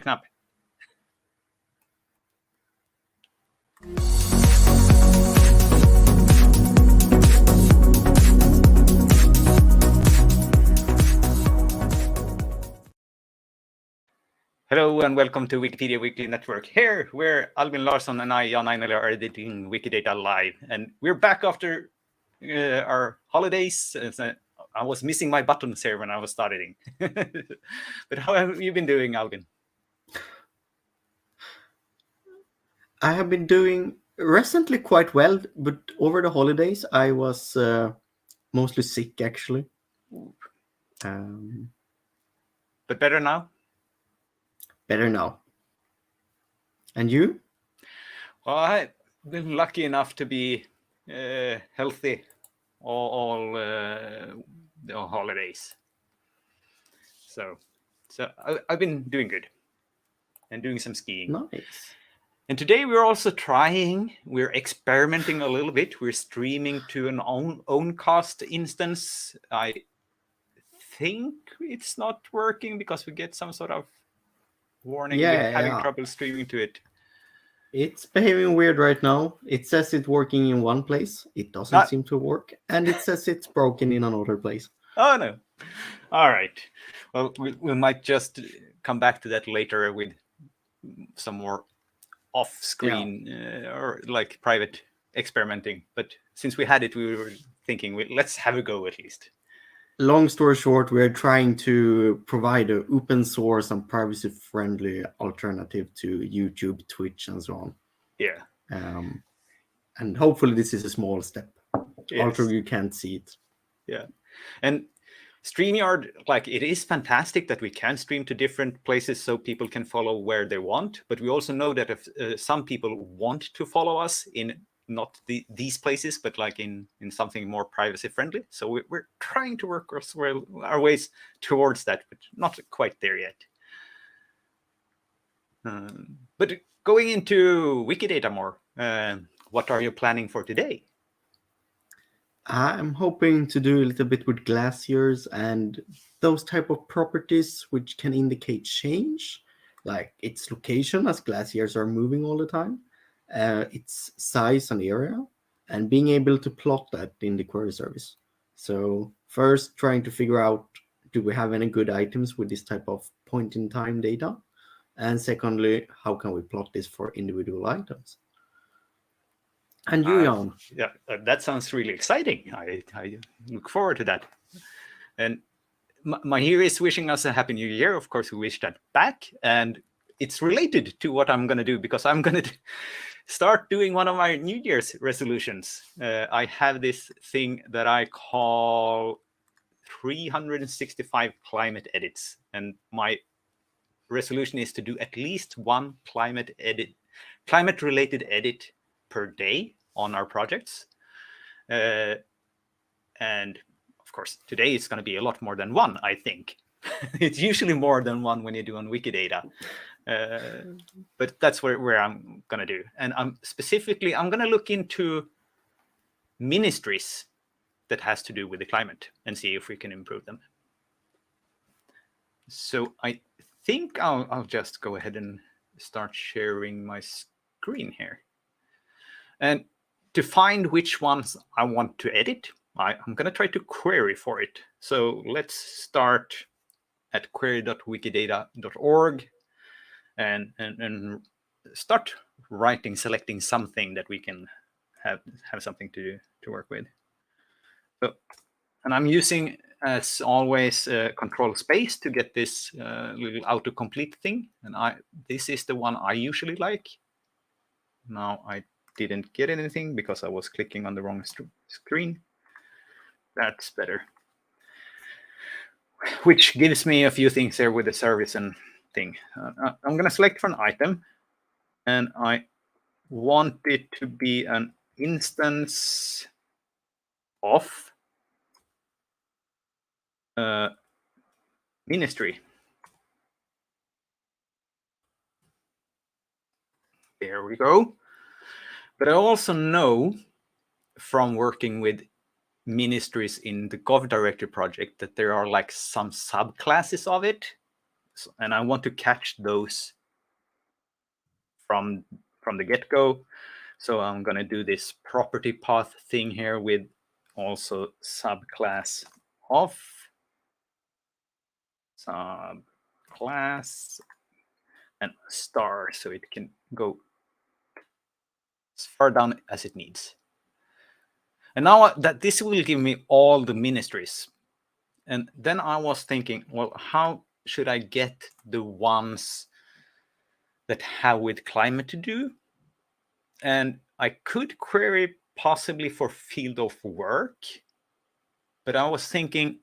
knapp. Hello and welcome to Wikipedia Weekly Network, here where Albin Larsson and I, Jan Ainali, are editing Wikidata live. And we're back after our holidays. I was missing my buttons here when I was starting. But how have you been doing, Albin? I have been doing recently quite well, but over the holidays I was mostly sick, actually. But better now? Better now. And you? Well, I've been lucky enough to be healthy all the holidays. So I've been doing good and doing some skiing. Nice. And today we're experimenting a little bit. We're streaming to an Owncast instance. I think it's not working because we get some sort of warning we're having trouble streaming to it. It's behaving weird right now. It says it's working in one place. It doesn't seem to work. And it says it's broken in another place. Oh, no. All right. Well, we might just come back to that later with some more off-screen or like private experimenting. But since we had it, we were thinking, let's have a go at least. Long story short, we're trying to provide an open source and privacy-friendly alternative to YouTube, Twitch, and so on. Yeah. And hopefully this is a small step. Yes. Although you can't see it. Yeah. And StreamYard, like, it is fantastic that we can stream to different places so people can follow where they want. But we also know that if some people want to follow us in not these places, but like in something more privacy friendly. So we're trying to work our ways towards that, but not quite there yet. But going into Wikidata more, what are you planning for today? I'm hoping to do a little bit with glaciers and those type of properties which can indicate change, like its location as glaciers are moving all the time, its size and area, and being able to plot that in the query service. So first, trying to figure out, do we have any good items with this type of point-in-time data? And secondly, how can we plot this for individual items? And you, Jan? Yeah, that sounds really exciting. I look forward to that. And Mahir is wishing us a happy new year. Of course, we wish that back. And it's related to what I'm going to do, because I'm going to start doing one of my New Year's resolutions. I have this thing that I call 365 climate edits. And my resolution is to do at least one climate-related edit per day on our projects. And of course, today it's going to be a lot more than one, I think. It's usually more than one when you do on Wikidata. But that's where I'm going to do. And I'm going to look into ministries that has to do with the climate and see if we can improve them. So I think I'll just go ahead and start sharing my screen here. And to find which ones I want to edit, I'm going to try to query for it. So let's start at query.wikidata.org and start selecting something that we can have something to work with. So, and I'm using, as always, control space to get this little autocomplete thing. And this is the one I usually like. Now I didn't get anything because I was clicking on the wrong screen. That's better. Which gives me a few things here with the service and thing. I'm going to select for an item, and I want it to be an instance of ministry. There we go. But I also know from working with ministries in the Gov directory project that there are like some subclasses of it. and I want to catch those from the get-go. So I'm going to do this property path thing here with also subclass of subclass and star, so it can go as far down as it needs. And now that this will give me all the ministries. And then I was thinking, well, how should I get the ones that have with climate to do? And I could query possibly for field of work, but I was thinking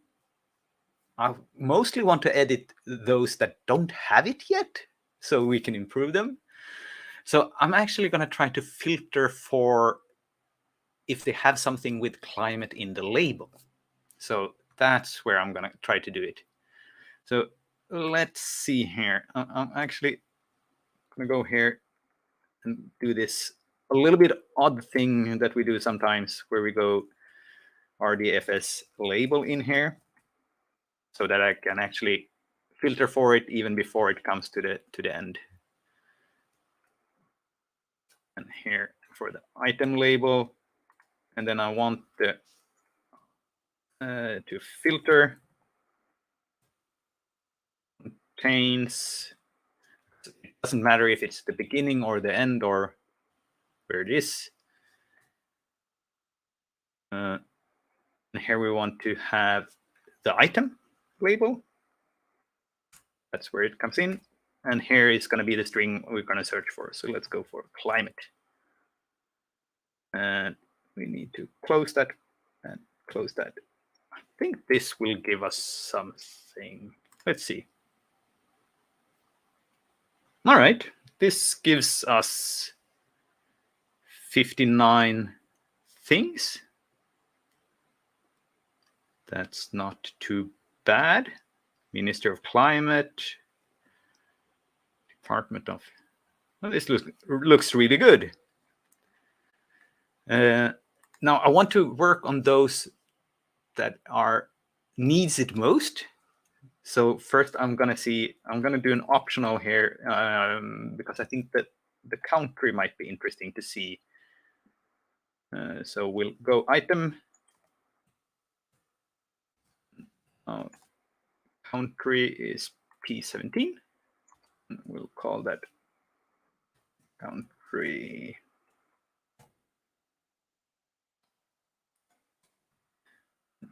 I mostly want to edit those that don't have it yet so we can improve them. So I'm actually going to try to filter for if they have something with climate in the label. So that's where I'm going to try to do it. So let's see here. I'm actually going to go here and do this a little bit odd thing that we do sometimes, where we go RDFS label in here so that I can actually filter for it even before it comes to the end. And here for the item label, and then I want the to filter contains. It doesn't matter if it's the beginning or the end or where it is. And here we want to have the item label. That's where it comes in. And here is going to be the string we're going to search for. So let's go for climate. And we need to close that and close that. I think this will give us something. Let's see. All right. This gives us 59 things. That's not too bad. Minister of Climate, Department of. Well, this looks really good. Now I want to work on those that are needs it most. So first I'm going to do an optional here because I think that the country might be interesting to see. So we'll go item. Country is P17. We'll call that country.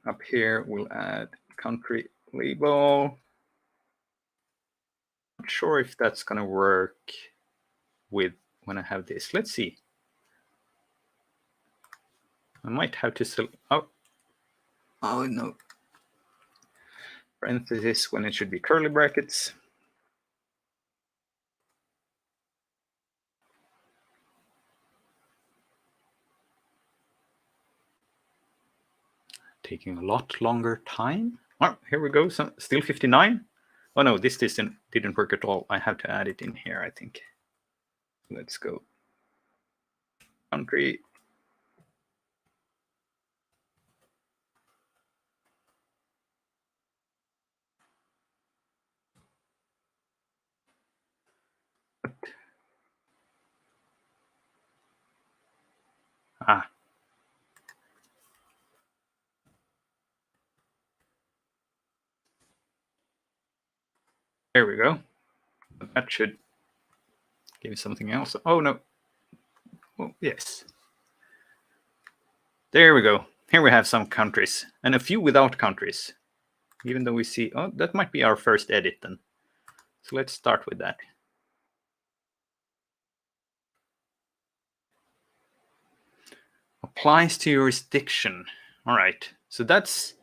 Up here, we'll add country label. Not sure if that's going to work with when I have this. Let's see. I might have to select. Oh no. Parenthesis when it should be curly brackets. Taking a lot longer time. Oh, here we go. So still 59. Oh no, this didn't work at all. I have to add it in here, I think. Let's go. Country. Ah. There we go. That should give me something else. Oh no. Oh, yes. There we go. Here we have some countries and a few without countries. Even though we see, oh, that might be our first edit then. So let's start with that. Applies to jurisdiction. All right. So that's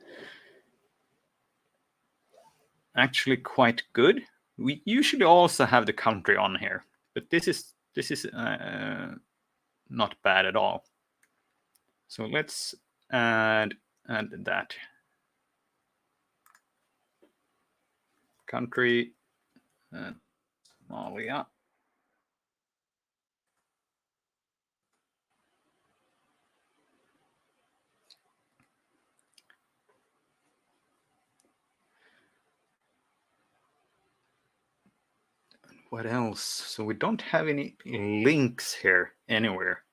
actually quite good. We usually also have the country on here, but this is not bad at all. So let's add that. Country, Somalia. what else? So we don't have any links here anywhere.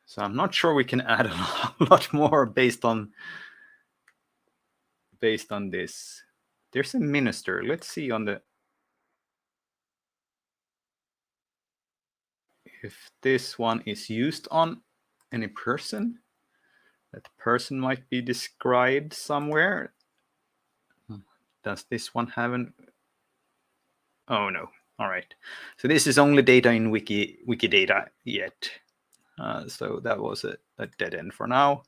So I'm not sure we can add a lot more based on this. There's a minister. Let's see on the if this one is used on any person. That person might be described somewhere. Does this one have an? Oh no. All right. So this is only data in Wikidata yet. So that was a dead end for now.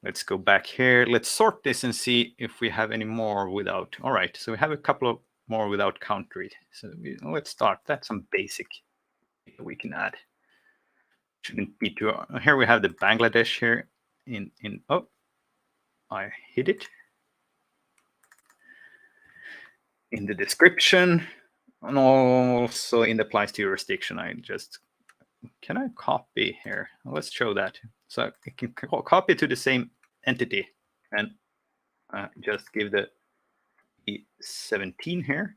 Let's go back here. Let's sort this and see if we have any more without. All right. So we have a couple of more without country. So let's start. That's some basic we can add. Shouldn't be too. Here we have the Bangladesh here in. Oh, I hid it in the description, and also in the applies to jurisdiction. Can I copy here? Let's show that. So I can copy to the same entity and just give the 17 here.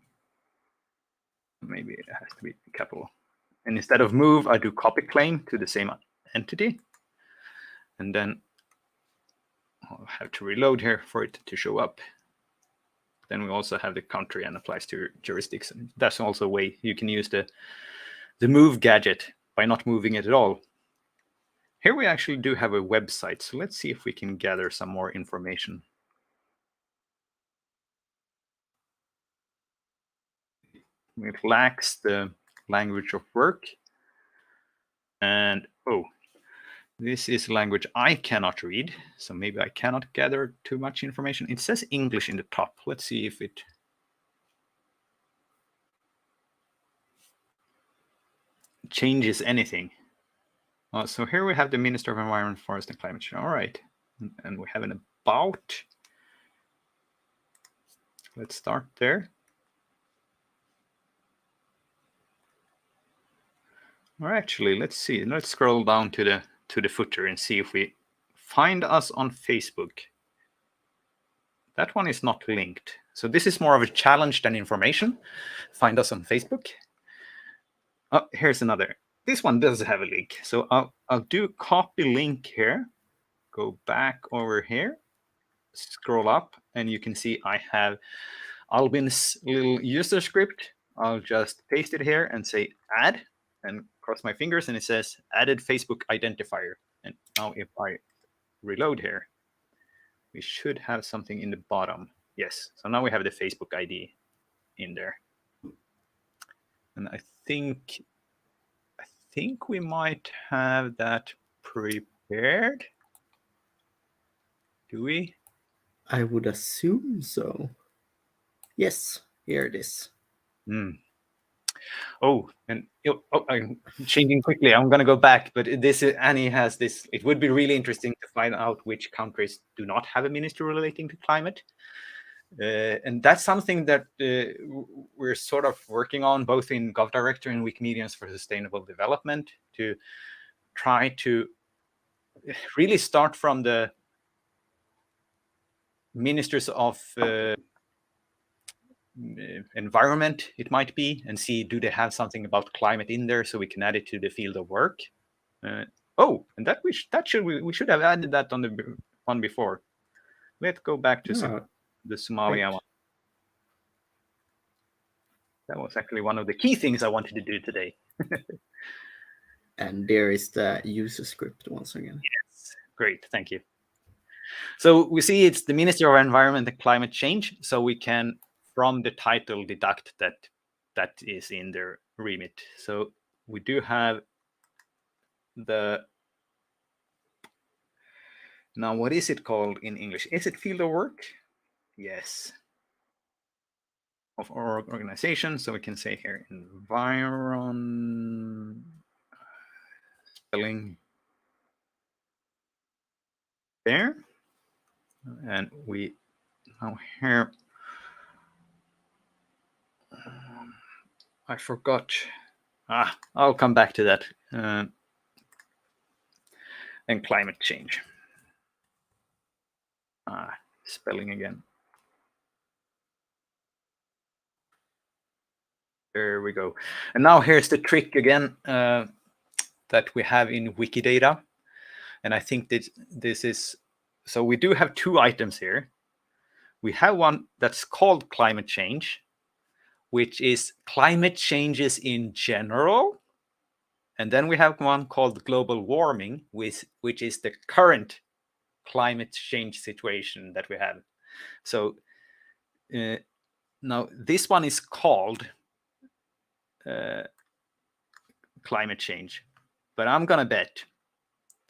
Maybe it has to be capital. And instead of move, I do copy claim to the same entity. And then I'll have to reload here for it to show up. Then we also have the country and applies to jurisdiction. That's also a way you can use the move gadget by not moving it at all. Here we actually do have a website. So let's see if we can gather some more information. It lacks the language of work. And oh, this is a language I cannot read. So maybe I cannot gather too much information. It says English in the top. Let's see if it changes anything. So here we have the Minister of Environment, Forest and Climate Change. All right. And we have an about. Let's start there. Or actually, let's see. Let's scroll down to the footer and see if we find us on Facebook. That one is not linked. So this is more of a challenge than information. Find us on Facebook. Oh, here's another. This one does have a link. So I'll do copy link here. Go back over here. Scroll up, and you can see I have Albin's little user script. I'll just paste it here and say add, and cross my fingers, and it says added Facebook identifier. And now if I reload here, we should have something in the bottom. Yes, so now we have the Facebook ID in there. And I think we might have that prepared. Do we? I would assume so. Yes, here it is. Oh, and I'm changing quickly. I'm going to go back, but Annie has this. It would be really interesting to find out which countries do not have a ministry relating to climate. And that's something that we're sort of working on, both in GovDirector and Wikimedians for Sustainable Development, to try to really start from the ministers of environment, it might be, and see, do they have something about climate in there so we can add it to the field of work. Oh, and that we should have added that on the one before. Let's go back to the Somalia one. That was actually one of the key things I wanted to do today. And there is the user script once again. Yes, great, thank you. So we see it's the Ministry of Environment and Climate Change. So we can, from the title, deduct that is in their remit. So we do have now what is it called in English? Is it field of work? Yes. Of our organization. So we can say here environ spelling there. And we now here I forgot. I'll come back to that. And climate change. Spelling again. There we go. And now here's the trick again that we have in Wikidata. And I think that this is, so we do have two items here. We have one that's called climate change, which is climate changes in general. And then we have one called global warming, which is the current climate change situation that we have. So now this one is called climate change, but I'm gonna bet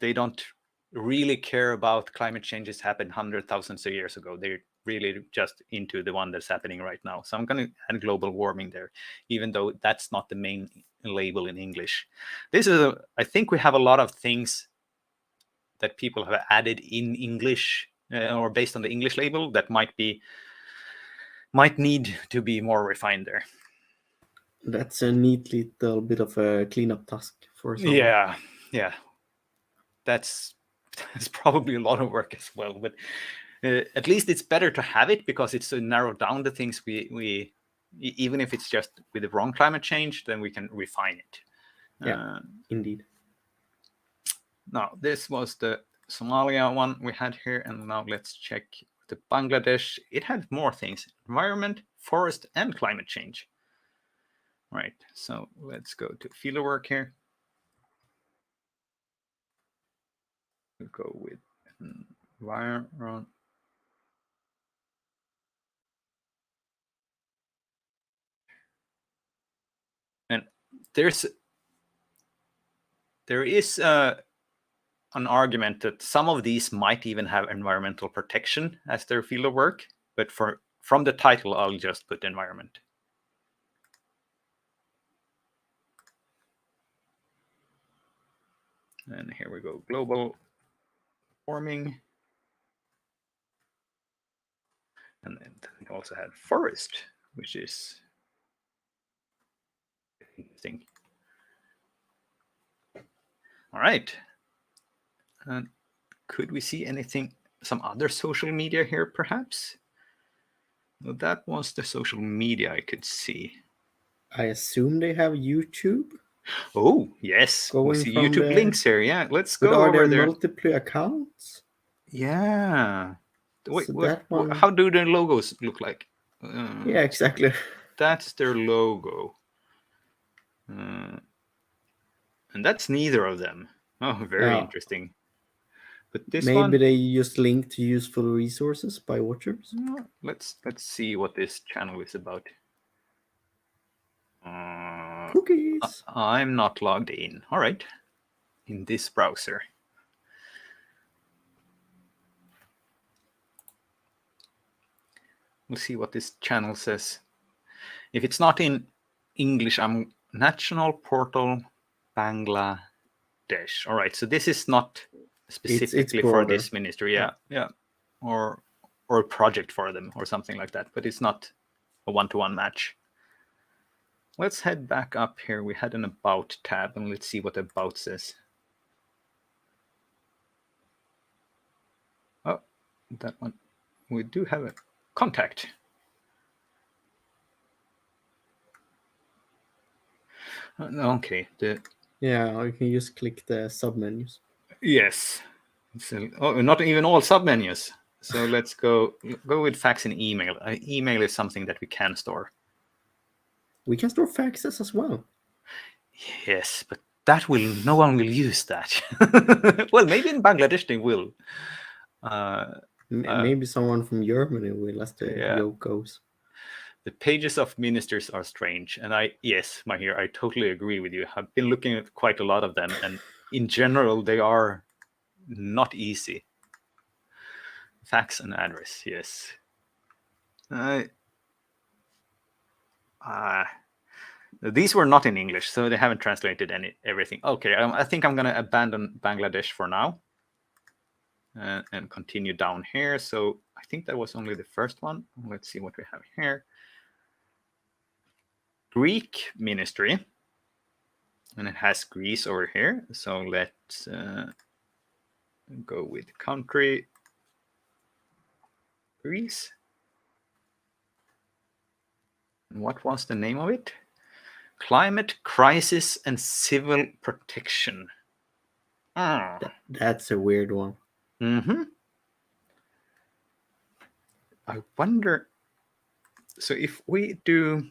they don't really care about climate changes happened hundreds, thousands of years ago. They're really just into the one that's happening right now. So I'm going to add global warming there, even though that's not the main label in English. This is I think we have a lot of things that people have added in English or based on the English label that might need to be more refined there. That's a neat little bit of a cleanup task for someone. Yeah. That's probably a lot of work as well, but at least it's better to have it because it's to narrow down the things we even if it's just with the wrong climate change, then we can refine it. Yeah, indeed. Now this was the Somalia one we had here, and now let's check the Bangladesh. It had more things: environment, forest, and climate change. All right, so let's go to fieldwork here. We'll go with environment. And there is an argument that some of these might even have environmental protection as their field of work, but from the title, I'll just put environment. And here we go, global warming. And then we also had forest, which is interesting. All right. And could we see anything, some other social media here, perhaps? Well, that was the social media I could see. I assume they have YouTube. Oh, yes. We see YouTube links here. Yeah, let's go over over there. Multiple accounts? Yeah. Wait, So that one... how do their logos look like? Yeah, exactly. That's their logo. And that's neither of them. Oh, very interesting. But this Maybe one, they just link to useful resources by watchers. let's see what this channel is about. Cookies. I'm not logged in. All right, in this browser. We'll see what this channel says. If it's not in English, I'm National Portal Bangladesh. All right, so this is not specifically for this ministry. Yeah. Or a project for them or something like that, but it's not a one-to-one match. Let's head back up here. We had an About tab, and let's see what About says. Oh, that one. We do have a contact. Okay. Yeah, you can just click the submenus. Yes. So, not even all submenus. So let's go with fax and email. Email is something that we can store. We can store faxes as well. Yes, but no one will use that. Well, maybe in Bangladesh they will. Maybe someone from Germany will, as the joke goes. The pages of ministers are strange, and yes, Mahir, I totally agree with you. I've been looking at quite a lot of them, and in general, they are not easy. Fax and address, yes. These were not in English, so they haven't translated everything. Okay, I think I'm going to abandon Bangladesh for now and continue down here. So I think that was only the first one. Let's see what we have here. Greek ministry, and it has Greece over here. So let's go with country, Greece. And what was the name of it? Climate crisis and civil protection. That's a weird one. Mm-hmm. I wonder. So if we do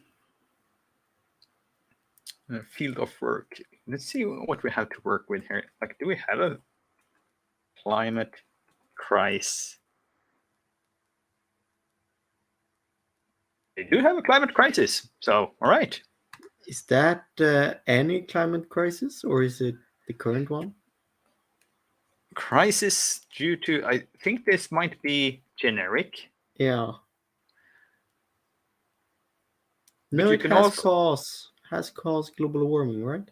a field of work, let's see what we have to work with here. Like, do we have a climate crisis? They do have a climate crisis. So, all right. Is that any climate crisis, or is it the current one? Crisis due to, I think this might be generic. Yeah. But No, you it can has also caused global warming, right?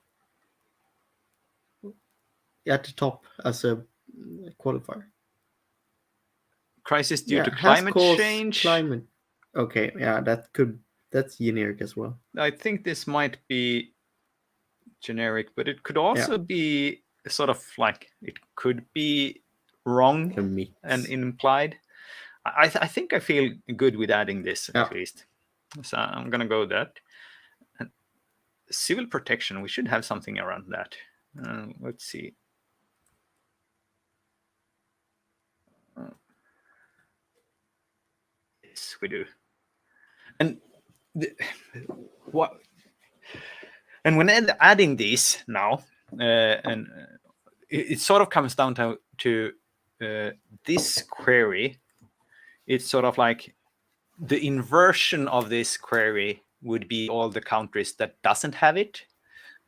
At the top as a qualifier. crisis due Yeah, to has climate caused change. climate. Okay, yeah, that's generic as well. I think this might be generic, but it could also be sort of like it could be wrong A mix. and implied. I think I feel good with adding this Yeah. at least. So I'm gonna go with that. And civil protection, we should have something around that. Let's see. Yes, we do. And what? And when adding these now, and it sort of comes down to this query. It's sort of like the inversion of this query would be all the countries that doesn't have it,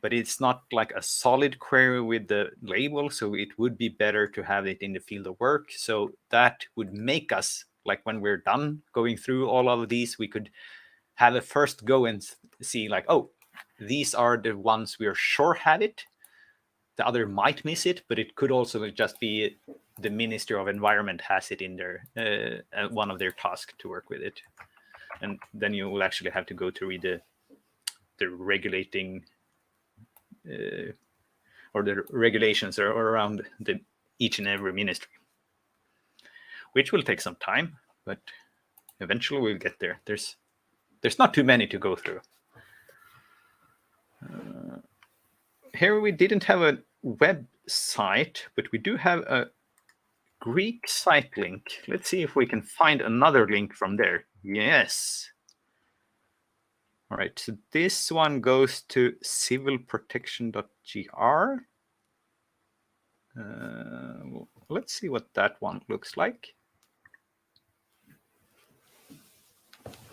but it's not like a solid query with the label, so it would be better to have it in the field of work. So that would make us, like when we're done going through all of these, we could have a first go and see like, oh, these are the ones we are sure have it. The other might miss it, but it could also just be the Ministry of Environment has it in their one of their tasks to work with it, and then you will actually have to go to read the regulating or the regulations are around each and every ministry, which will take some time, but eventually we'll get there. There's not too many to go through. Here we didn't have a website, but we do have a Greek site link. Let's see if we can find another link from there. Yes. All right, so this one goes to civilprotection.gr. Let's see what that one looks like.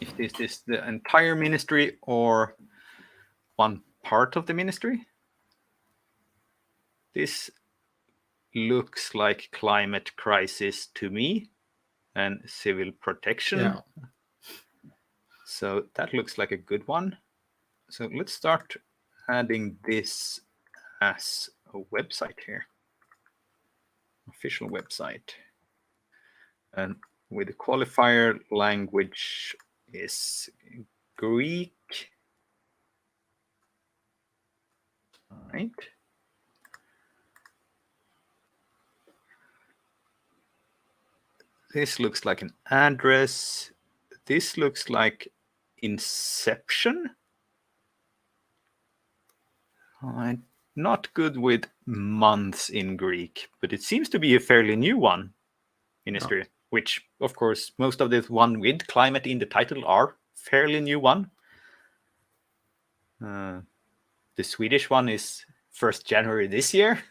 If this is the entire ministry or one part of the ministry. This looks like climate crisis to me and civil protection. Yeah. So that looks like a good one. So let's start adding this as a website here. Official website. And with the qualifier language is Greek. All right. This looks like an address. This looks like inception. I'm not good with months in Greek, but it seems to be a fairly new one, ministry, which, of course, most of the one with climate in the title are fairly new one. The Swedish one is 1st January this year.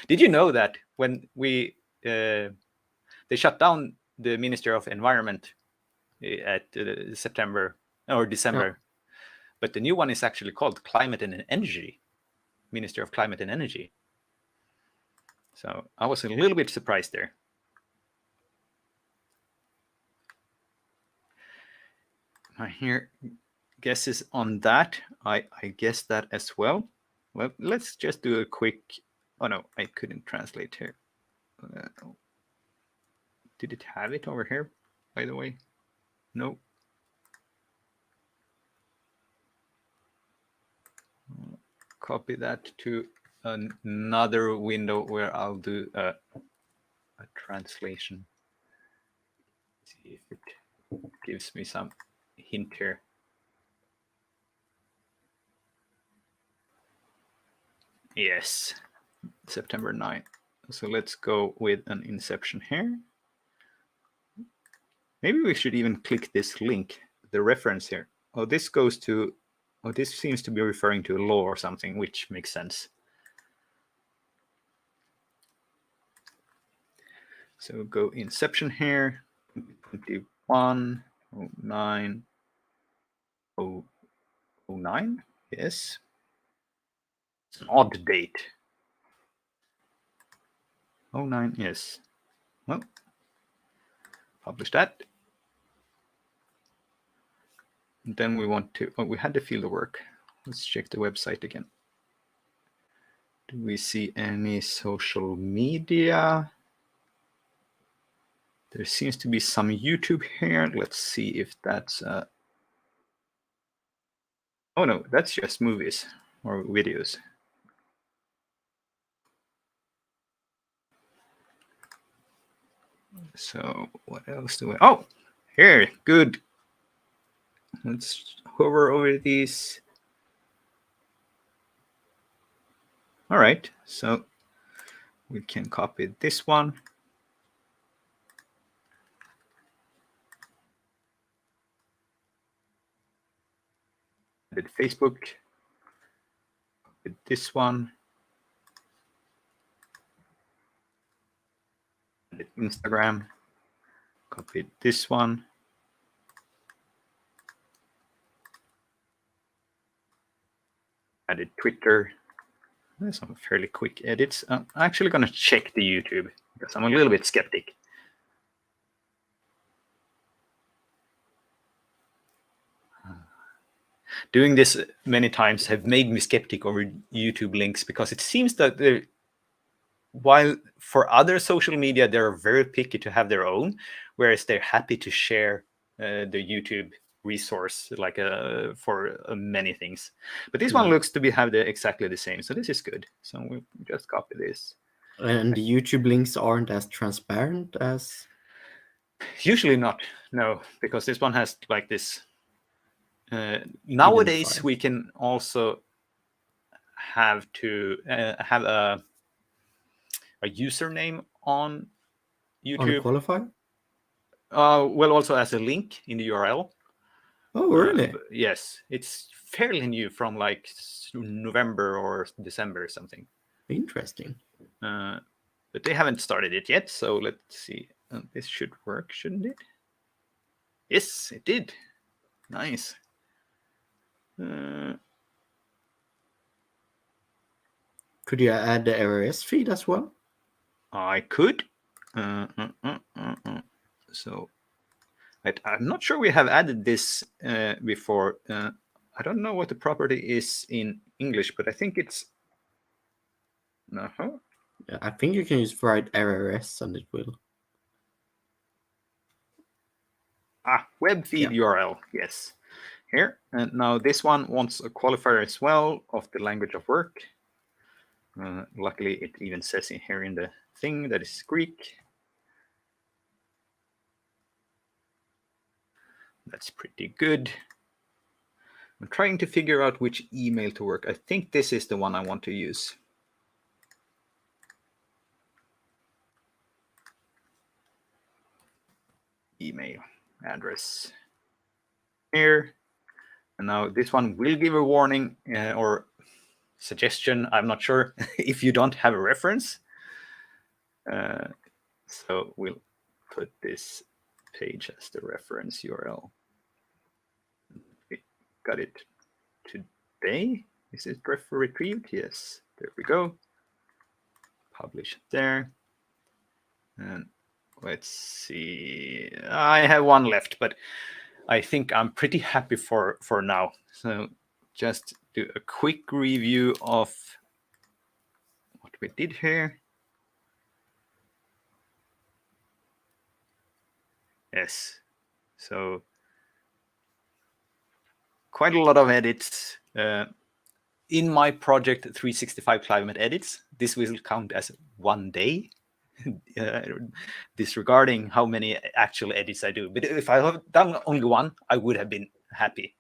Did you know that when they shut down the Ministry of Environment at September or December, but the new one is actually called Climate and Energy, Ministry of Climate and Energy. So I was a little bit surprised there. I hear guesses on that. I guess that as well. Well, let's just do a quick. Oh no, I couldn't translate here. Did it have it over here, by the way? No. Copy that to another window where I'll do a translation. See if it gives me some hint here. Yes, September 9th. So let's go with an inception here. Maybe we should even click this link, the reference here. Oh, this goes to, oh, this seems to be referring to a law or something, which makes sense. So go inception here, 21, 09, 09, yes. It's an odd date. 09, yes. Well, publish that. And then we want to, oh, we had the field of work. Let's check the website again. Do we see any social media? There seems to be some YouTube here. Let's see if that's... Oh no, that's just movies or videos. So what else do we... Oh, here, good. Let's hover over these. All right, so we can copy this one. Did Facebook. With this one. Did Instagram. Copied this one. Added Twitter. There's some fairly quick edits. I'm actually going to check the YouTube because I'm a little bit skeptic. Doing this many times have made me skeptic over YouTube links because it seems that while for other social media, they're very picky to have their own, whereas they're happy to share the YouTube resource like for many things. But this one looks to have exactly the same. So this is good. So we'll just copy this. And the YouTube links aren't as transparent as... Usually not, no, because this one has like this. Nowadays, we can also have to have a username on YouTube. On a qualifier? Well, also as a link in the URL. Oh, really? Yes, it's fairly new from like November or December or something. Interesting. But they haven't started it yet, so let's see. This should work, shouldn't it? Yes, it did. Nice. Could you add the RSS feed as well? I could. So I'm not sure we have added this before. I don't know what the property is in English, but I think it's... No. Yeah, I think you can just write RRS and it will. Web feed URL, yes. Here, and now this one wants a qualifier as well of the language of work. Luckily, it even says in here in the thing that is Greek. That's pretty good. I'm trying to figure out which email to work. I think this is the one I want to use. Email address here. And now this one will give a warning or suggestion. I'm not sure if you don't have a reference. So we'll put this page as the reference URL. We got it today. Is it retrieved? Yes, there we go. Publish it there. And let's see. I have one left, but I think I'm pretty happy for now. So just do a quick review of what we did here. Yes. So quite a lot of edits. In my project 365 climate edits, this will count as one day, disregarding how many actual edits I do. But if I have done only one, I would have been happy.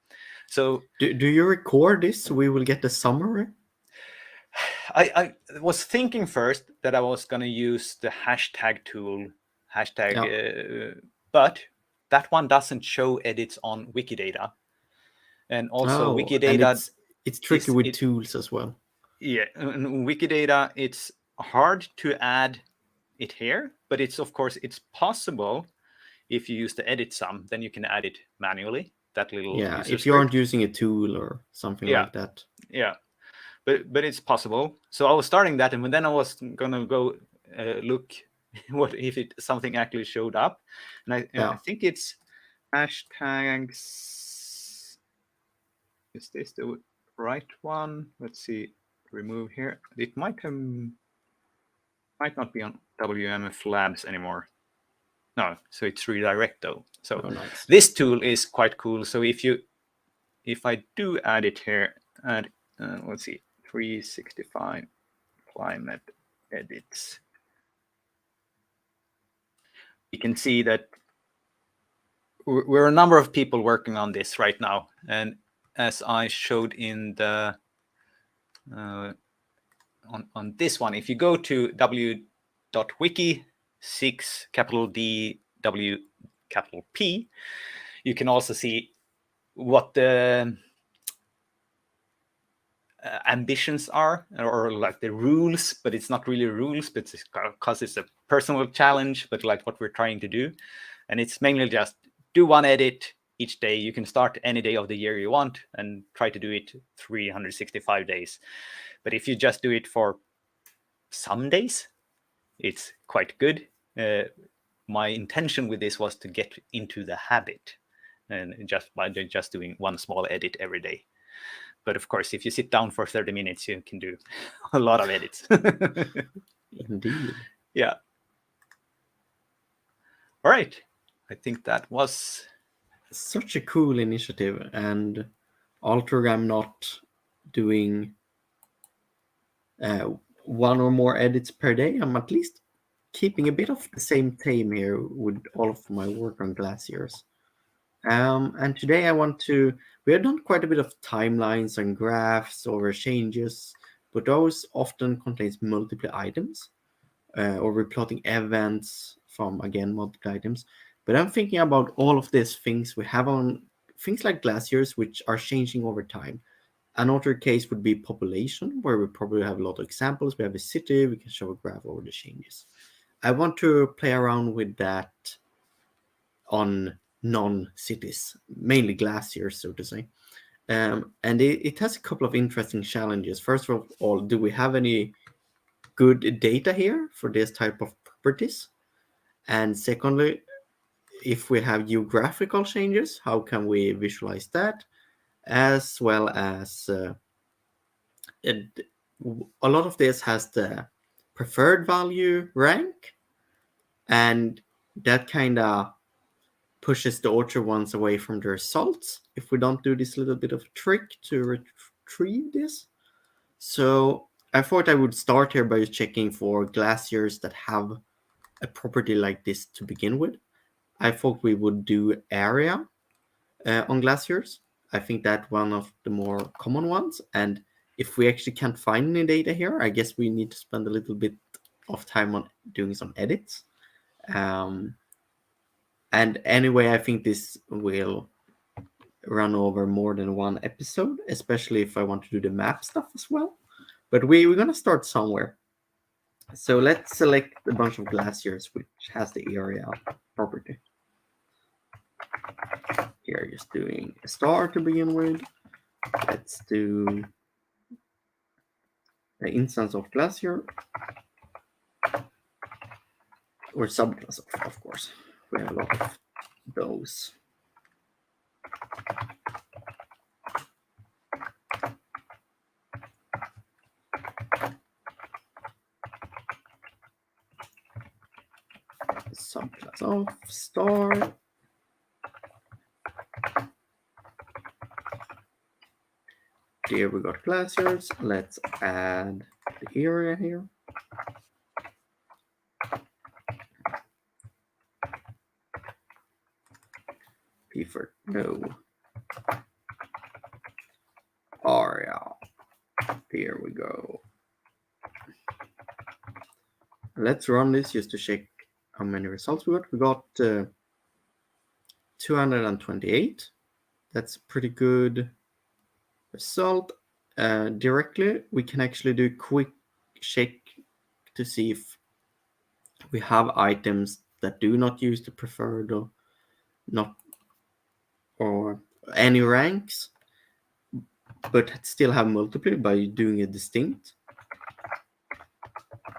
So do you record this so we will get the summary? I was thinking first that I was going to use the hashtag tool, but that one doesn't show edits on Wikidata. And also Oh, and Wikidata it's tricky is with it tools as well. yeah, in Wikidata it's hard to add it here, but it's of course it's possible if you use the edit sum, then you can add it manually, that little Yeah, user if you aren't script. using a tool or something Yeah, like that. yeah. But it's possible. So I was starting that, and then I was gonna go look what if it something actually showed up, and I Yeah. think it's hashtags. Is this the right one? Let's see. Remove here. It might not be on WMF Labs anymore. No, so it's redirect though. So Oh, nice. this tool is quite cool. So if I do add it here, add let's see, 365 climate edits, you can see that we're a number of people working on this right now. And as I showed in the on this one, if you go to w.wiki 6 capital D W capital P, you can also see what the ambitions are, or like the rules, but it's not really rules, but it's because it's a personal challenge, but like what we're trying to do. And it's mainly just do one edit each day. You can start any day of the year you want and try to do it 365 days. But if you just do it for some days, it's quite good. My intention with this was to get into the habit, and just by just doing one small edit every day. But of course, if you sit down for 30 minutes, you can do a lot of edits. Indeed. Yeah. All right. I think that was. Such a cool initiative, and although I'm not doing uh, one or more edits per day, I'm at least keeping a bit of the same theme here with all of my work on glaciers. And today I want to. We have done quite a bit of timelines and graphs over changes, but those often contains multiple items, or we're plotting events from again multiple items. But I'm thinking about all of these things we have on things like glaciers, which are changing over time. Another case would be population, where we probably have a lot of examples. We have a city, we can show a graph over the changes. I want to play around with that on non-cities, mainly glaciers, so to say. And it has a couple of interesting challenges. First of all, do we have any good data here for this type of properties? And secondly, if we have geographical changes, how can we visualize that? As well as it, a lot of this has the preferred value rank, and that kind of pushes the orchard ones away from the results if we don't do this little bit of trick to retrieve this. So I thought I would start here by checking for glaciers that have a property like this to begin with. I thought we would do area on glaciers. I think that's one of the more common ones. And if we actually can't find any data here, I guess we need to spend a little bit of time on doing some edits. Um, and anyway, I think this will run over more than one episode, especially if I want to do the map stuff as well. But we're going to start somewhere. So let's select a bunch of glaciers which has the area property. Here, just doing a star to begin with. Let's do the instance of glacier, or subclass, of course. We have a lot of those. Subclass of star. Here we got glaciers. Let's add the area here. P for no. Area. Here we go. Let's run this just to check how many results we got. We got 228. That's a pretty good result. Directly, we can actually do a quick check to see if we have items that do not use the preferred or not, or any ranks, but still have multiple by doing a distinct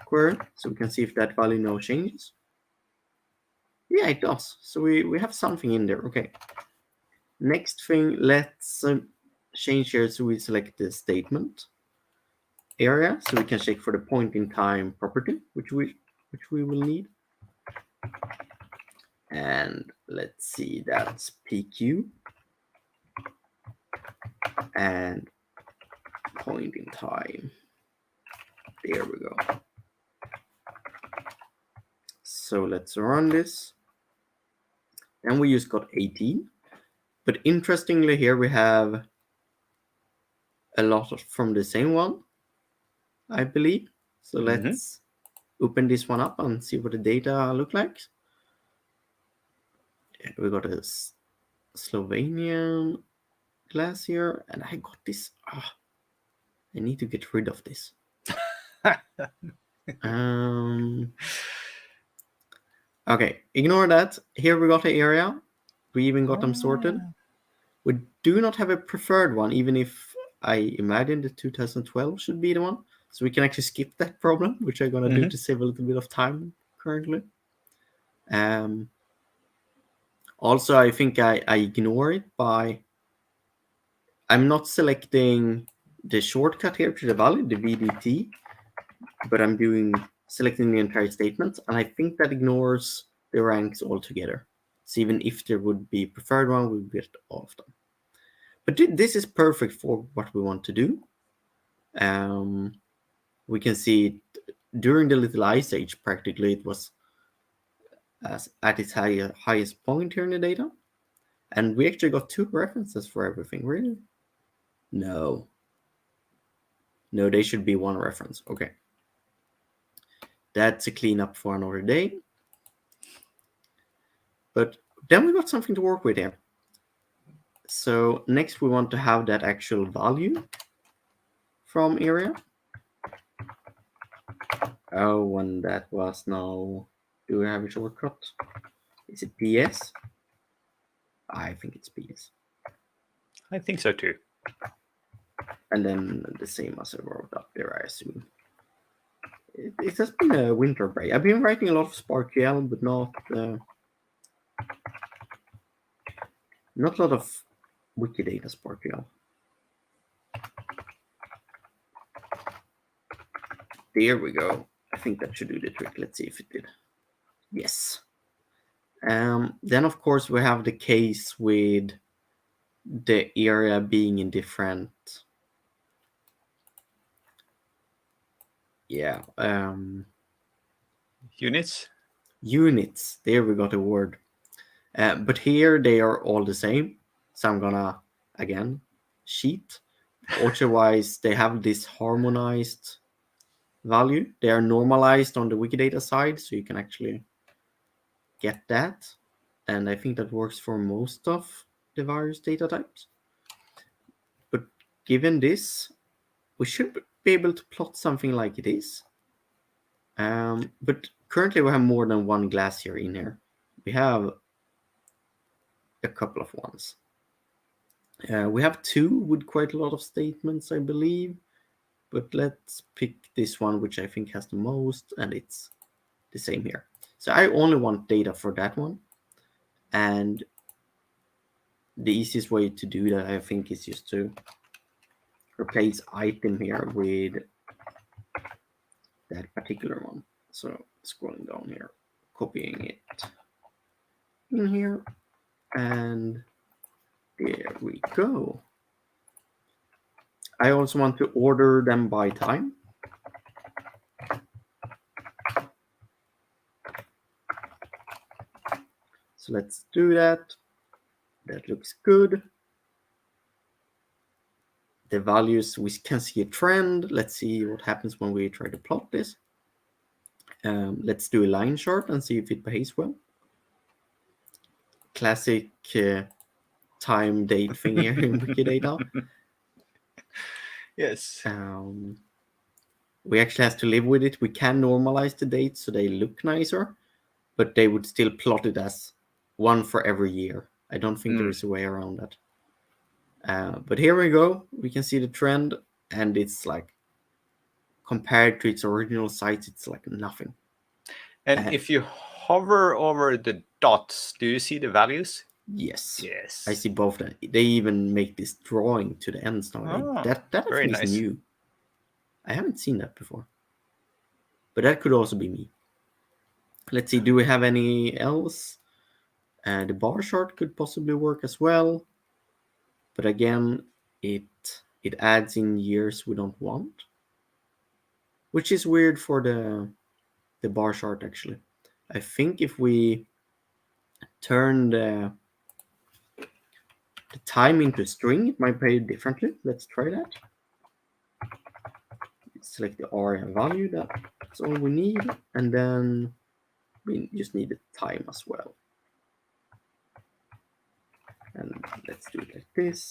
query. So we can see if that value now changes. Yeah, it does. So we have something in there. Okay. Next thing, let's change here. So we select the statement area, so we can check for the point in time property, which we will need. And let's see, that's PQ and point in time. There we go. So let's run this. And we just got 18. But interestingly, here we have a lot from the same one, I believe. So let's open this one up and see what the data look like. We got a Slovenian glacier, and I got this. I need to get rid of this. Okay, ignore that. Here we got the area. We even got them sorted. We do not have a preferred one, even if I imagine the 2012 should be the one. So we can actually skip that problem, which I'm gonna do to save a little bit of time currently. Also, I think I ignore it by I'm not selecting the shortcut here to the value, the VDT, but I'm selecting the entire statement, and I think that ignores the ranks altogether. So even if there would be preferred one, we get all of them. But this is perfect for what we want to do. We can see during the Little Ice Age, practically it was at its highest point here in the data. And we actually got 2 references for everything, really? No, they should be 1 reference. Okay. That's a cleanup for another day. But then we got something to work with here. So next we want to have that actual value from area. Oh, and that was now, do we have a shortcut? Is it PS? I think it's PS. I think so too. And then the same as I wrote up there, I assume. It has been a winter break. I've been writing a lot of SparkQL, but not a lot of Wikidata SparkQL. There we go. I think that should do the trick. Let's see if it did. Yes. Then, of course, we have the case with the area being in different. Yeah. Units? Units. There we got a word. But here they are all the same. So I'm gonna, again, sheet. Otherwise, they have this harmonized value. They are normalized on the Wikidata side, so you can actually get that. And I think that works for most of the various data types. But given this, we should be able to plot something like it is. But currently we have more than 1 glacier in here. We have a couple of ones. We have 2 with quite a lot of statements, I believe. But let's pick this one, which I think has the most, and it's the same here. So I only want data for that one. And the easiest way to do that, I think, is just to replace item here with that particular one. So scrolling down here, copying it in here, and there we go. I also want to order them by time. So let's do that. That looks good. The values, we can see a trend. Let's see what happens when we try to plot this. Let's do a line chart and see if it behaves well. Classic time date thing here in Wikidata. Yes. We actually have to live with it. We can normalize the dates so they look nicer, but they would still plot it as one for every year. I don't think there is a way around that. But here we go. We can see the trend, and it's like compared to its original size, it's like nothing. And if you hover over the dots, do you see the values? Yes. Yes. I see both. They even make this drawing to the ends now. That I very think is nice. new. I haven't seen that before. But that could also be me. Let's see, do we have any else? The bar chart could possibly work as well. But again, it adds in years we don't want. Which is weird for the bar chart actually. I think if we turn the time into a string, it might behave differently. Let's try that. Select the R value, that's all we need. And then we just need the time as well. And let's do it like this.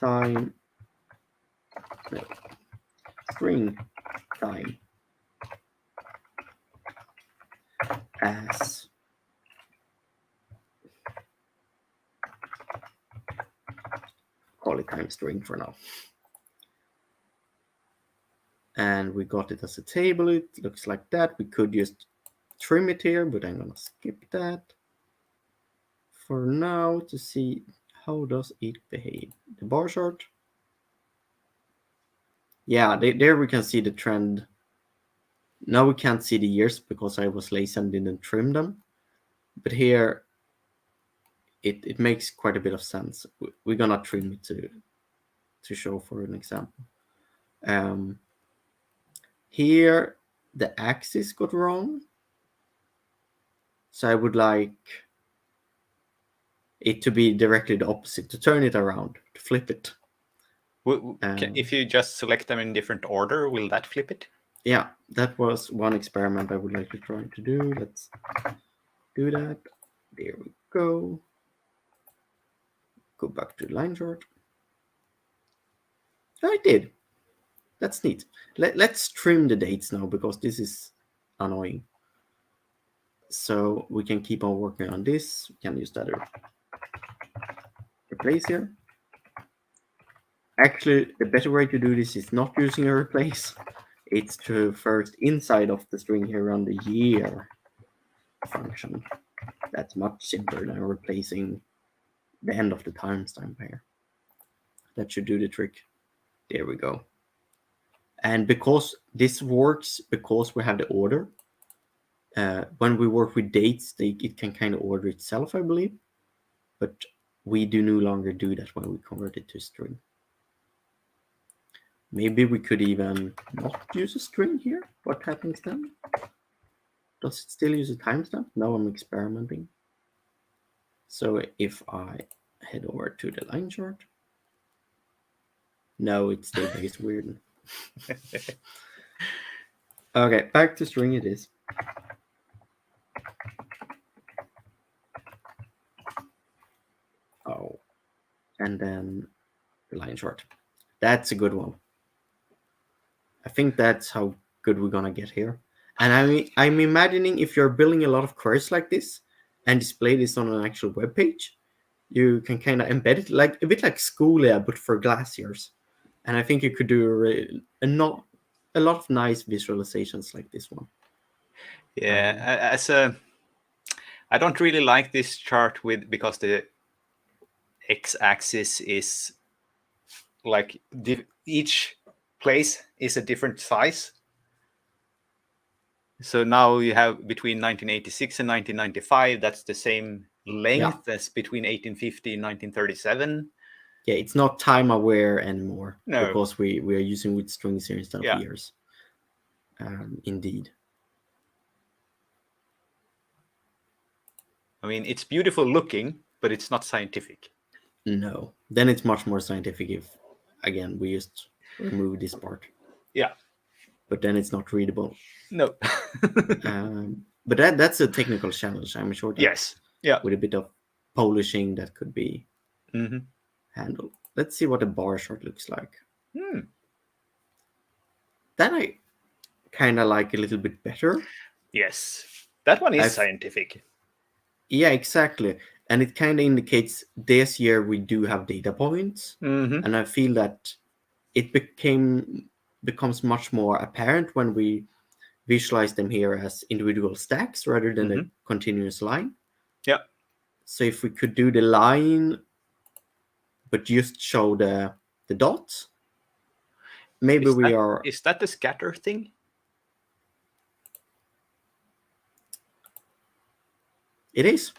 Time, no, string time as call it time string for now. And we got it as a table. It looks like that. We could just trim it here, but I'm gonna skip that for now to see how does it behave. The bar chart. Yeah, there we can see the trend. Now we can't see the years because I was lazy and didn't trim them. But here it makes quite a bit of sense. We're gonna trim it to show for an example. Here the axis got wrong. So I would like it to be directly the opposite, to turn it around, to flip it. If you just select them in different order, will that flip it? Yeah, that was one experiment I would like to try to do. Let's do that. There we go. Go back to the line chart. Oh, I did. That's neat. Let's trim the dates now because this is annoying. So we can keep on working on this. We can use that replace here. Actually, the better way to do this is not using a replace. It's to first inside of the string here run the year function. That's much simpler than replacing the end of the timestamp here. That should do the trick. There we go. And because this works, because we have the order, when we work with dates, it can kind of order itself, I believe. But we do no longer do that when we convert it to string. Maybe we could even not use a string here. What happens then? Does it still use a timestamp? Now I'm experimenting. So if I head over to the line chart, no, it still behaves weird. Okay, back to string it is. Oh, and then the line chart. That's a good one. I think that's how good we're gonna get here. And I'm imagining if you're building a lot of queries like this and display this on an actual web page, you can kind of embed it like a bit like Schoolia, but for glaciers. And I think you could do a lot of nice visualizations like this one. Yeah, I don't really like this chart because the x-axis is like each place is a different size. So now you have between 1986 and 1995, that's the same length as between 1850 and 1937. Yeah, it's not time aware anymore. No. Because we are using with strings here instead of years. Indeed. I mean, it's beautiful looking, but it's not scientific. No. Then it's much more scientific if, again, we just remove this part. Yeah. but then it's not readable. No. But that's a technical challenge. I'm sure that Yes. Yeah. with a bit of polishing that could be Hmm. handled. Let's see what a bar chart looks like. Hmm. That I kind of like a little bit better. Yes. That one is I've scientific. Yeah, exactly. And it kind of indicates this year we do have data points, Hmm. and I feel that it becomes much more apparent when we visualize them here as individual stacks rather than a Hmm. continuous line. Yeah. So if we could do the line but just show the dots, maybe Is we that are. is that the scatter thing? It is.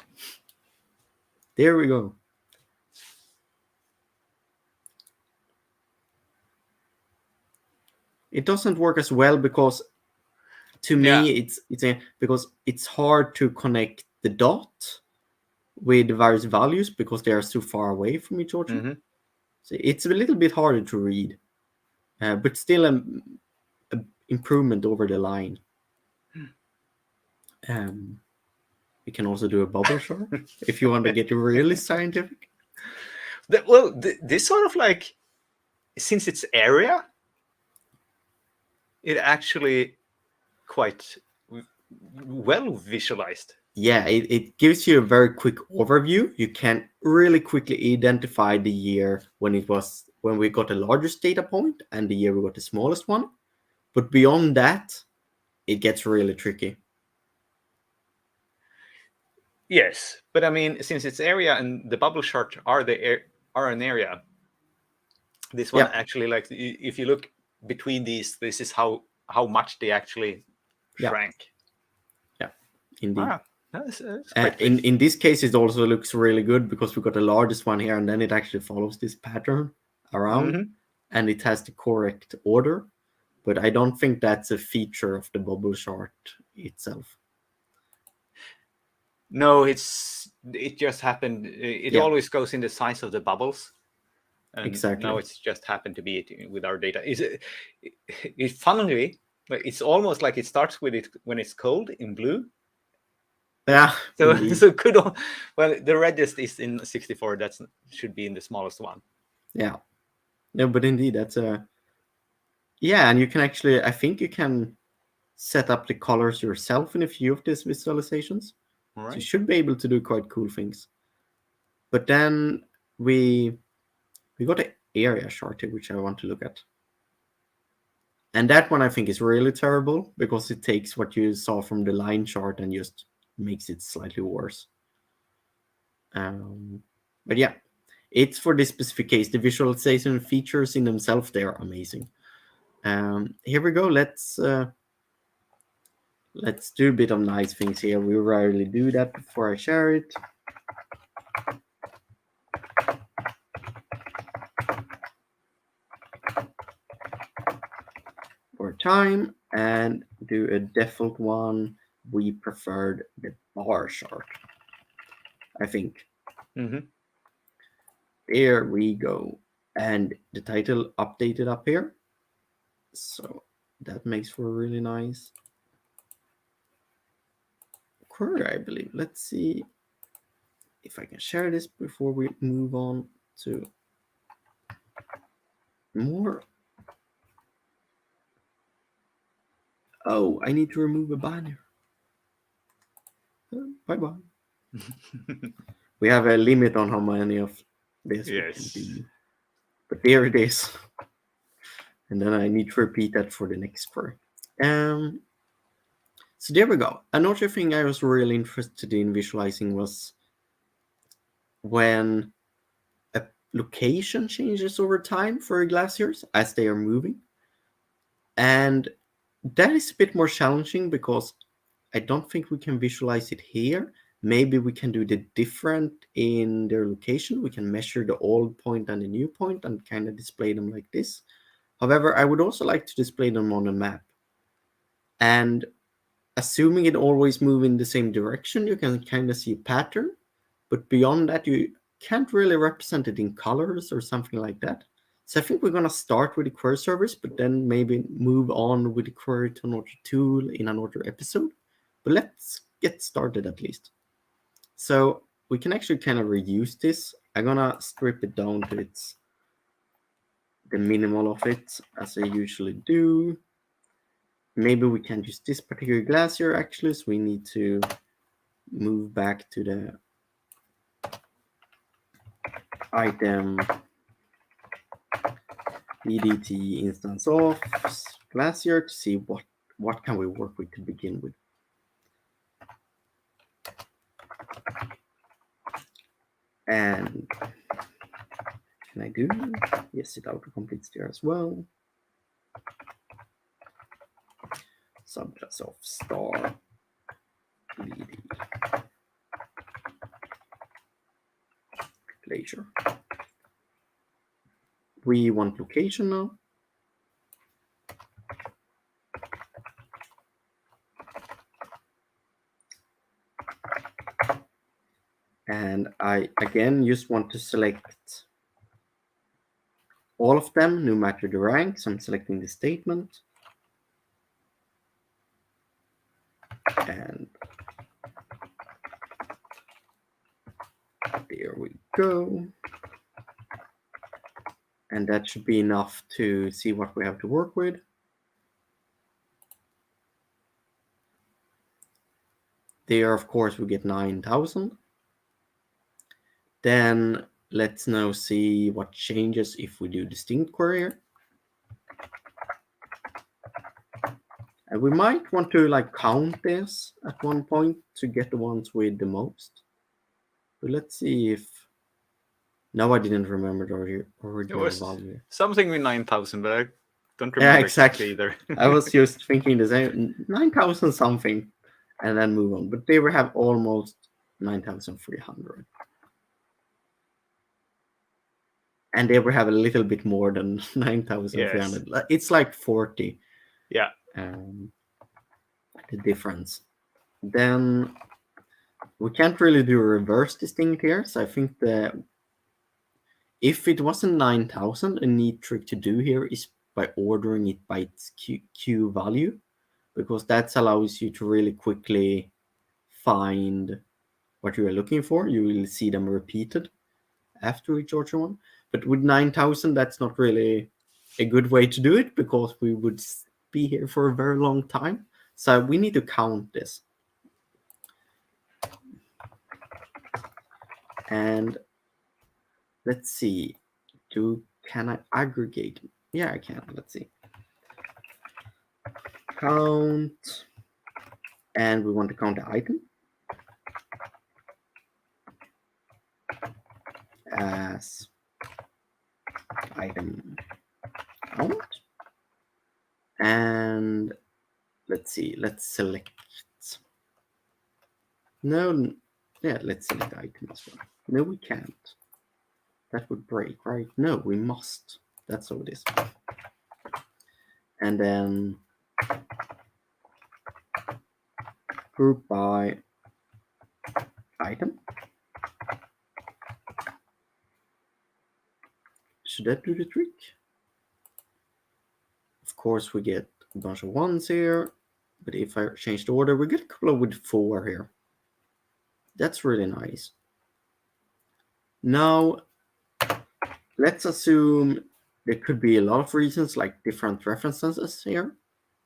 There we go. It doesn't work as well because to Yeah. me because it's hard to connect the dot with various values because they are so far away from each other. Hmm. So it's a little bit harder to read, but still a improvement over the line. Um, we can also do a bubble chart if you want to get really scientific. Well, this sort of like, since it's area, it actually quite well visualized. Yeah, it gives you a very quick overview. You can really quickly identify the year when we got the largest data point and the year we got the smallest one. But beyond that, it gets really tricky. Yes, but I mean, since it's area and the bubble chart are an area, this one Yeah, actually, like, if you look between these, this is how much they actually yeah, shrank. yeah, indeed. Ah, that's quite good. In this case, it also looks really good because we got the largest one here, and then it actually follows this pattern around, Hmm. and it has the correct order. But I don't think that's a feature of the bubble chart itself. No, it just happened. It Yeah, always goes in the size of the bubbles, and now exactly. it's just happened to be it with our data. Is it? It funnily, like, it's almost like it starts with it when it's cold in blue. Yeah, So indeed. so could well, the reddest is in 64. That's should be in the smallest one. Yeah, yeah, but indeed, that's a yeah, and you can actually, I think you can set up the colors yourself in a few of these visualizations. All So you right. should be able to do quite cool things. But then we we got an area chart here, which I want to look at. And that one I think is really terrible because it takes what you saw from the line chart and just makes it slightly worse. Um, but yeah, it's for this specific case. The visualization features in themselves, they are amazing. Here we go. Let's do a bit of nice things here. We rarely do that before I share it. For time and do a default one. We preferred the bar chart, I think. Mm-hmm. There we go. And the title updated up here. So that makes for a really nice query, I believe. Let's see if I can share this before we move on to more. Oh, I need to remove a banner. Bye bye. We have a limit on how many of this we can Yes. do. But there it is. And then I need to repeat that for the next query. Um, so there we go. Another thing I was really interested in visualizing was when a location changes over time for glaciers as they are moving. And that is a bit more challenging because I don't think we can visualize it here. Maybe we can do the different in their location. We can measure the old point and the new point and kind of display them like this. However, I would also like to display them on a map. And assuming it always move in the same direction, you can kind of see a pattern. But beyond that, you can't really represent it in colors or something like that. So I think we're gonna start with the query service, but then maybe move on with the query to another tool in another episode. But let's get started at least. So we can actually kind of reuse this. I'm gonna strip it down to the minimal of it, as I usually do. Maybe we can use this particular glass here actually, so we need to move back to the item BDT instance of Glacier to see what can we work with to begin with. And can I do? Yes, it auto-completes there as well. Subclass of star BD glacier. We want location now. And I again just want to select all of them, no matter the rank. So I'm selecting the statement. And there we go. And that should be enough to see what we have to work with. There, of course, we get 9,000. Then let's now see what changes if we do distinct query here. And we might want to like count this at one point to get the ones with the most. But let's see if... No, I didn't remember the original It was value. something with 9,000, but I don't remember exactly either. I was just thinking the same, 9,000 something, and then move on. But they will have almost 9,300. And they will have a little bit more than 9,300. Yes. It's like 40. Yeah. The difference. Then we can't really do a reverse distinct here. So I think that if it wasn't 9,000, a neat trick to do here is by ordering it by its Q value, because that allows you to really quickly find what you are looking for. You will see them repeated after each other one. But with 9,000, that's not really a good way to do it, because we would be here for a very long time. So we need to count this. And let's see, can I aggregate? Yeah, I can. Let's see. Count, and we want to count the item as item count. And let's see, let's select. No, yeah, let's select item as well. No, we can't. That would break, right? No, we must. That's how it is. And then group by item. Should that do the trick? Of course, we get a bunch of ones here, but if I change the order, we get a couple of with 4 here. That's really nice. Now, let's assume there could be a lot of reasons, like different references here,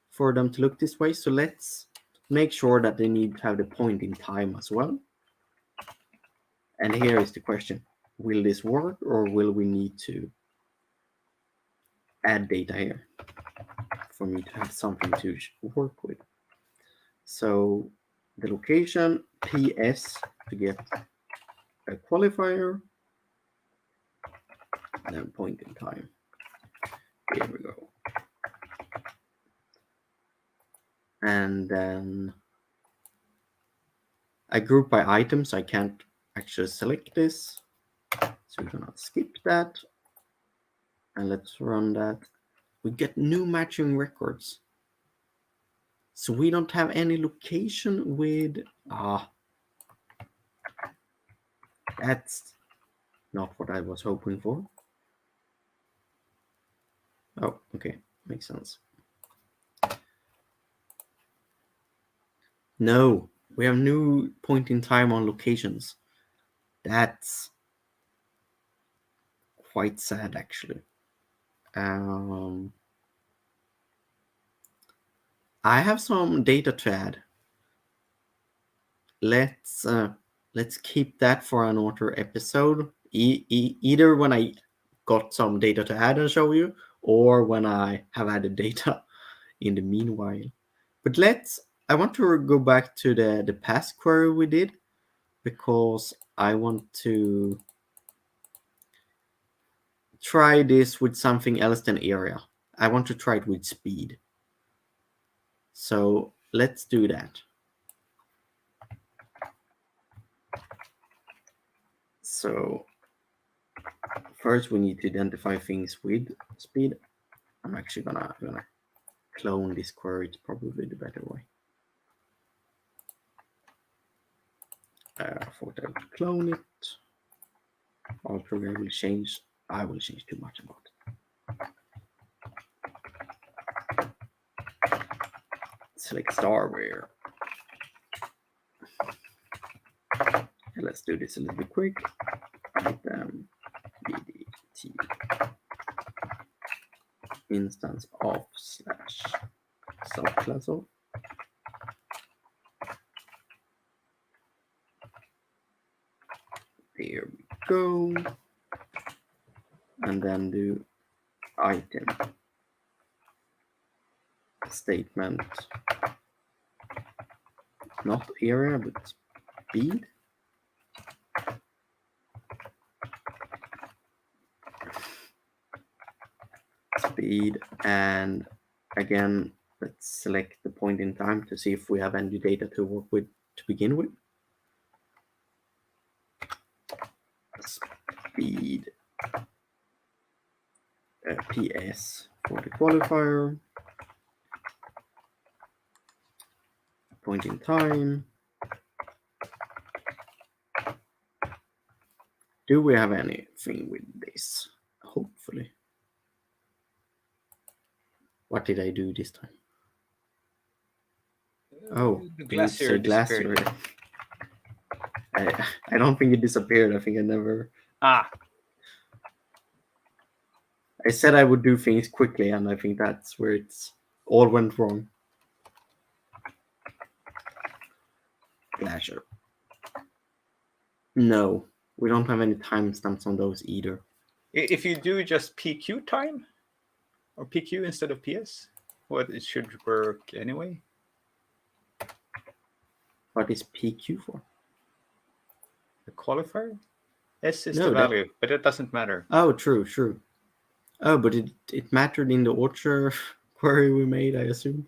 for them to look this way. So let's make sure that they need to have the point in time as well. And here is the question. Will this work, or will we need to add data here for me to have something to work with? So the location PS to get a qualifier, and then point in time. Here we go. And then I group by item, so I can't actually select this. So we're gonna skip that. And let's run that. We get new matching records. So we don't have any location with... that's not what I was hoping for. Oh, okay. Makes sense. No, we have new point in time on locations. That's quite sad, actually. Um, I have some data to add. Let's keep that for another episode. Either when I got some data to add and show you, or when I have added data in the meanwhile. But I want to go back to the past query we did, because I want to try this with something else than area. I want to try it with speed. So let's do that. So first we need to identify things with speed. I'm actually gonna clone this query. It's probably the better way. I thought I would clone it. Alter will change. I will change too much about it. Select starware. And let's do this a little bit quick. Item bdt instance of slash subclass of. There we go. And then do item statement, not area, but speed. Speed, and again, let's select the point in time to see if we have any data to work with to begin with. Speed PS for the qualifier. Point in time. Do we have anything with this? Hopefully. What did I do this time? Oh, the glacier glacier. I don't think it disappeared. I think I never. Ah. I said I would do things quickly, and I think that's where it's all went wrong. Glacier. No, we don't have any timestamps on those either. If you do just PQ time, or PQ instead of PS, what it should work anyway. What is PQ for? The qualifier? S is the value, but it doesn't matter. Oh, true. Oh, but it mattered in the Orchard query we made, I assume.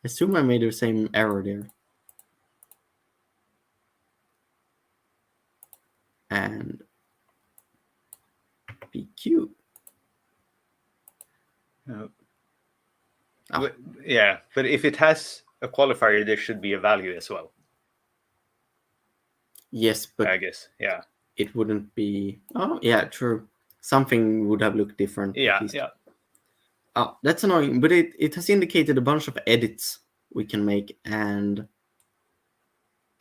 I assume I made the same error there. And PQ. But, yeah, but if it has a qualifier, there should be a value as well. Yes, but I guess, yeah. It wouldn't be. Oh, yeah, true. Something would have looked different. Yeah, at least. yeah. Oh, that's annoying, but it has indicated a bunch of edits we can make, and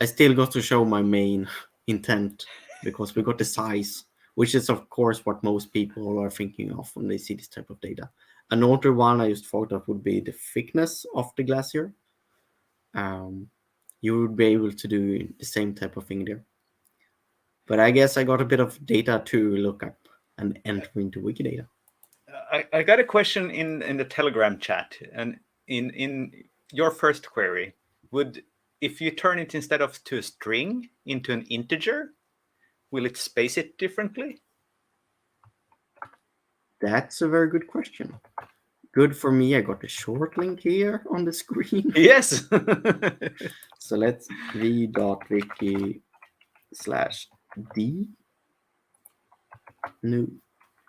I still got to show my main intent because we got the size, which is of course what most people are thinking of when they see this type of data. Another one I just thought of would be the thickness of the glacier. You would be able to do the same type of thing there. But I guess I got a bit of data to look up and enter into Wikidata. I got a question in the Telegram chat, and in your first query, if you turn it instead of to a string into an integer, will it space it differently? That's a very good question. Good for me, I got a short link here on the screen. Yes. So let's v.wiki/d. No,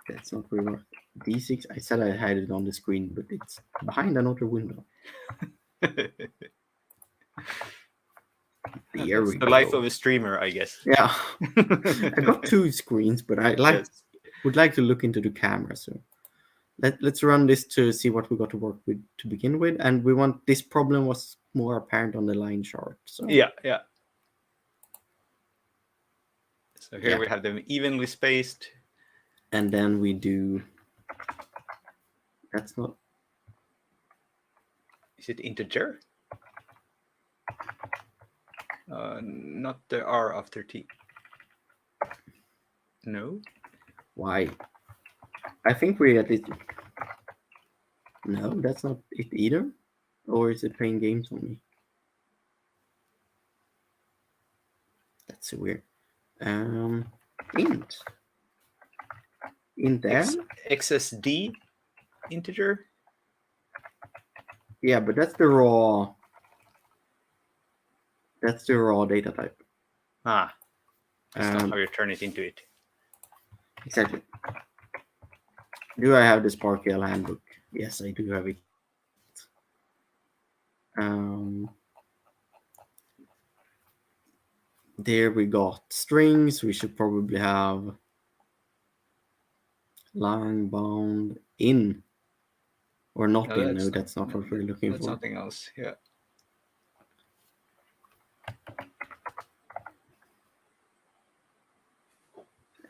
that's not where we are. D6. I said I had it on the screen, but it's behind another window. There we go. The life of a streamer, I guess. Yeah. I got two screens, but I would like to look into the camera. So let's run this to see what we got to work with to begin with. And we want, this problem was more apparent on the line chart. So Yeah. So here Yeah. we have them evenly spaced. And then we do, that's not, Is it integer? Not the R after T. No. why? I think we at least, no, that's not it either. Or is it playing games on me? That's so weird. Int. In there? XSD integer? Yeah, but that's the raw. That's the raw data type. Ah. That's not how you turn it into it. Exactly. Do I have the SparkL handbook? Yes, I do have it. There we got strings. We should probably have line bound in or not in. No, that's not what we're looking That's for. something else. Yeah.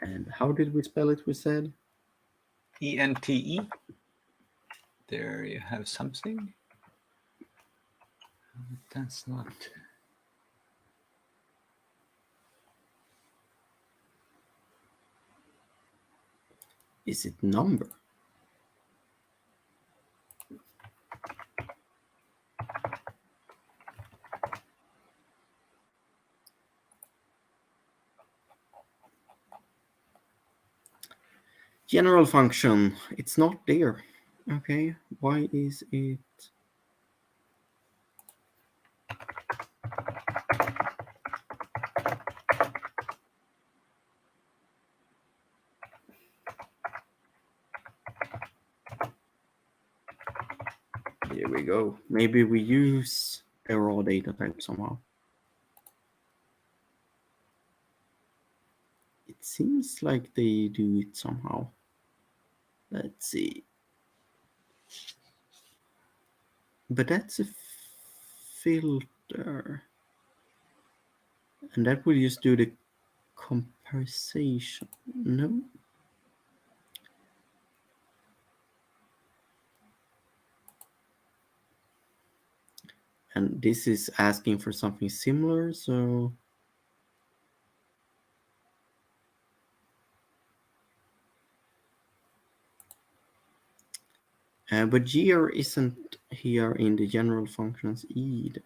And how did we spell it? We said ENTE. There you have something. That's not. Is it number? General function. It's not there. Okay, why is it? There we go. Maybe we use a raw data type somehow. It seems like they do it somehow. Let's see. But that's a filter. And that will just do the compensation. No. And this is asking for something similar, so but year isn't here in the general functions either.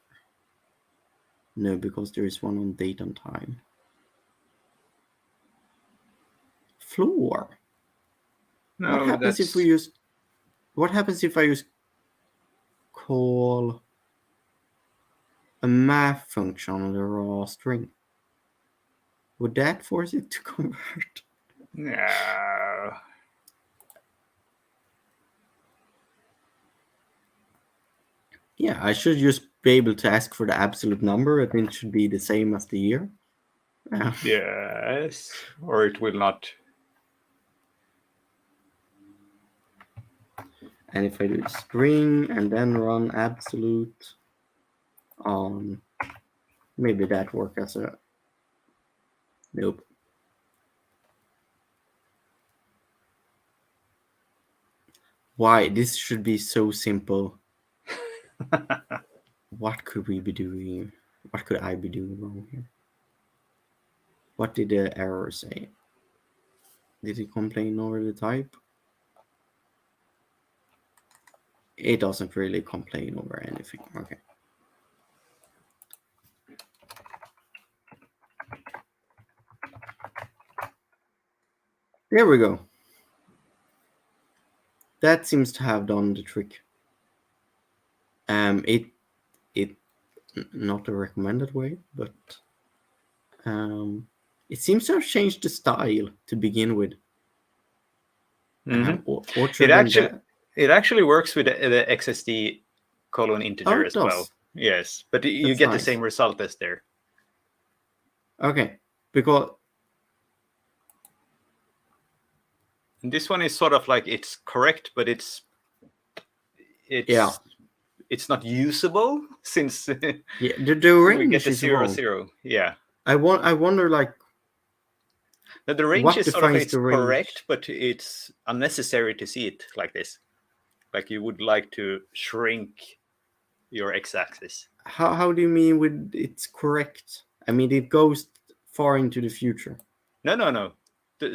No, because there is one on date and time. Floor. No, What happens if we use? What happens if I use call a math function on the raw string? Would that force it to convert? No. Yeah, I should just be able to ask for the absolute number. I think it should be the same as the year. Yes, or it will not. And if I do string and then run absolute on, maybe that work as a, nope. Why? This should be so simple. What could we be doing? What could I be doing wrong here? What did the error say? Did it complain over the type? It doesn't really complain over anything. Okay. There we go. That seems to have done the trick. It not a recommended way, but it seems to have changed the style to begin with. It actually works with the XSD colon integer as well. Yes, but you get the same result as there. Okay, because And this one is sort of like it's correct, but it's Yeah. it's not usable since Yeah, the we get range the is 0, wrong. 0. Yeah. I wonder like Now, the range what is sort of defines it's the range. correct, but it's unnecessary to see it like this. Like you would like to shrink your x-axis. How do you mean with it's correct? I mean it goes far into the future. No.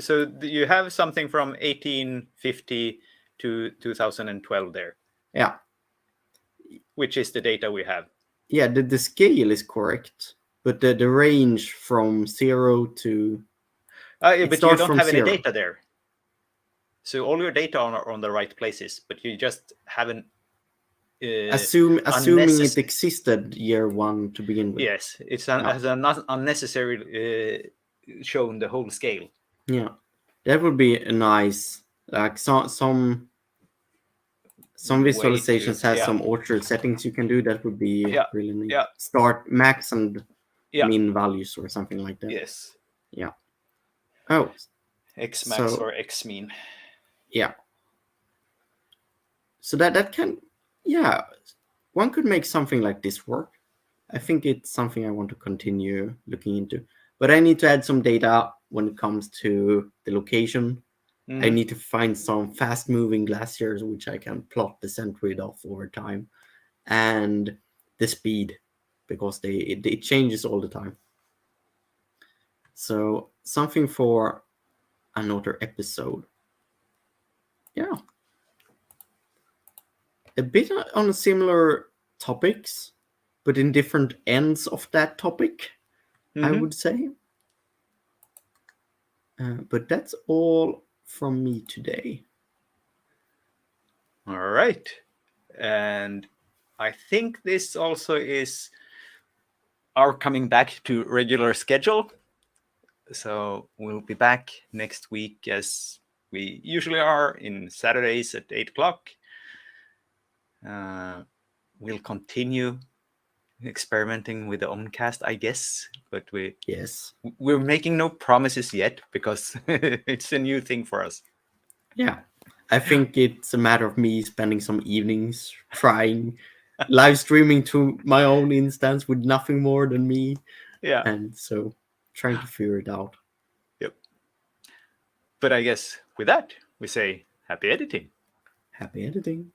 So you have something from 1850 to 2012 there, Yeah. which is the data we have. Yeah, the scale is correct, but the range from 0 to it But you starts don't from have any 0. data there. So all your data are on the right places, but you just haven't. Assuming it existed year 1 to begin with. Yes, it's Yeah. as an unnecessary shown the whole scale. Yeah, that would be a nice like some visualizations has some orchard settings you can do. That would be really neat. Yeah. Start max and Yeah. min values or something like that. Yes. Yeah. Oh. X max or X mean. Yeah. So that can, yeah, one could make something like this work. I think it's something I want to continue looking into. But I need to add some data when it comes to the location. I need to find some fast-moving glaciers which I can plot the centroid of over time, and the speed, because it changes all the time. So something for another episode. Yeah. A bit on similar topics, but in different ends of that topic, I would say. But that's all from me today. All right. And I think this also is our coming back to regular schedule. So we'll be back next week as we usually are in Saturdays at 8 o'clock. We'll continue experimenting with the Oncast, I guess, but we're making no promises yet because it's a new thing for us. Yeah, I think it's a matter of me spending some evenings trying live streaming to my own instance with nothing more than me. Yeah. And so trying to figure it out. Yep. But I guess with that, we say happy editing. Happy editing.